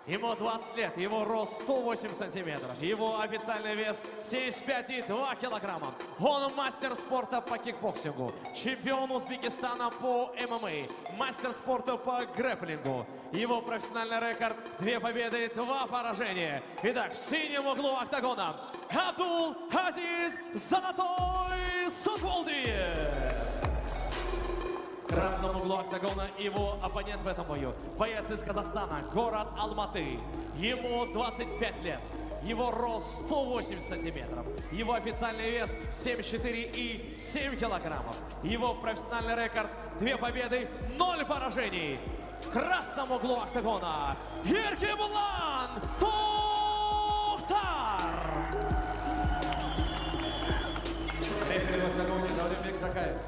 Ему 20 лет, его рост 108 сантиметров, его официальный вес 75,2 килограмма. Он мастер спорта по кикбоксингу, чемпион Узбекистана по ММА, мастер спорта по грэпплингу. Его профессиональный рекорд 2 победы, 2 поражения. Итак, в синем углу октагона Абдул Азиз Золотой Сотволдиев. В красном углу октагона его оппонент в этом бою. Боец из Казахстана, город Алматы. Ему 25 лет. Его рост 180 сантиметров. Его официальный вес 74,7 килограммов. Его профессиональный рекорд 2 победы, 0 поражений. В красном углу октагона Еркебулан Тохтар. Рефери в октагоне Даулетбек Закаев.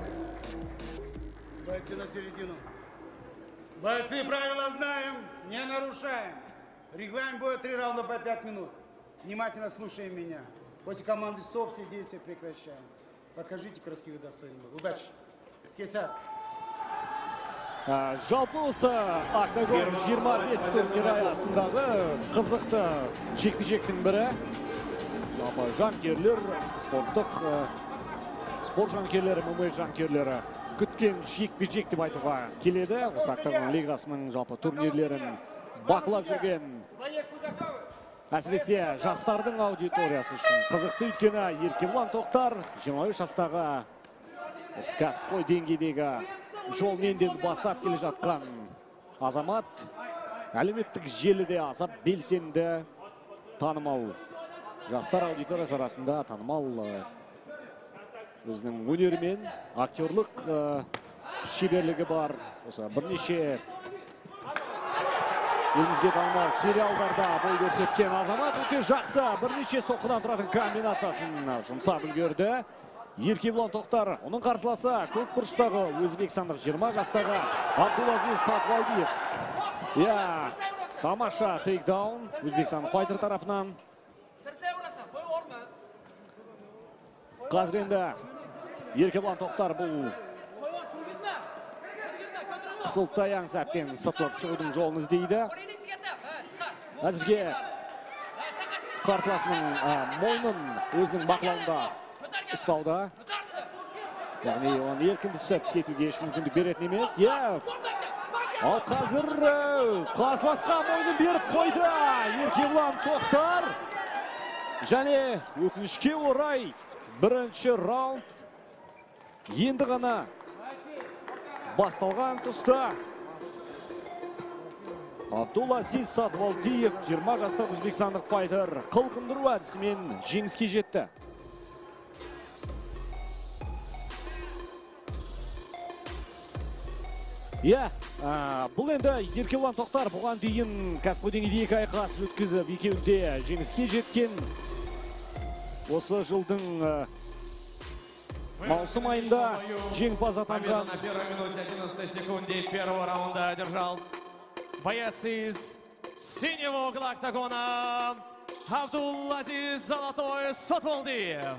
Бойцы на середину. Бойцы, правила знаем, не нарушаем. Регламент боя 3 раунда по 5 минут. Внимательно слушаем меня. После команды стоп, все действия прекращаем. Покажите красивый, достойный бой. Удачи. Скесар. Жалпы осы октагон 25 турнирі аясындағы қызықты жекпе-жектің бірі. Жалпы жанкерлер, спорт жанкерлері, ММА жанкерлері күткен жекпе-жек деп айтуға келеді. Осы октагон лигасының жалпы турнирлерін бақылап жүрген, әсіресе жастардың аудиториясы үшін қызықты. Өйткені Еркебулан Тоқтар 23 жастағы кәсіпқой деңгейдегі жолын енді бастап келе жатқан азамат. Әлеуметтік желіде аса белсенді, танымал, жастар аудиториясы арасында танымал, өзінің өнерімен актерлық шеберлігі бар. Осы бірнеше елімізге танымал сериалдарда бой көрсеткен азамат. Өте жақсы бірнеше соққыдан тұратын комбинациясын жұмсап үлгерді Еркебулан Тоқтар. Оның қарсыласы көкбұрыштағы өзбекстандық 20 жастағы Абдулазиз Сатвалдиев. Тамаша тейкдаун Өзбекстан файтер тарапынан. Қазір енді Еркебулан Тоқтар бұл қысылтаяң сәттен сытылып шығудың жолын іздейді. Әзірге қарсыласының мойнын өзінің бақылауында ұстауда. Яғни оны еркін түсіп кетуге еш мүмкіндік беретін емес. Ал қазір қарсыласқа мойнын беріп қойды Еркебулан Тоқтар. Және өкінішке орай бірінші раунд енді ғана басталған тұста Абдулазиз Сатвалдиев 20 жастағы өзбекстандық файтер қылқындыру әдісімен жеңіске жетті. Бұл енді Еркебулан Тоқтар бұған дейін кәсіпқой деңгейде 2 айқас өткізіп, екеуінде жеңіске жеткен. Осы жылдың маусым айында жеңімпаз атанған. На первой минуте 11 секунде первого раунда одержал боец из синего угла октагона Абдулазиз Золотой Сотволдиев.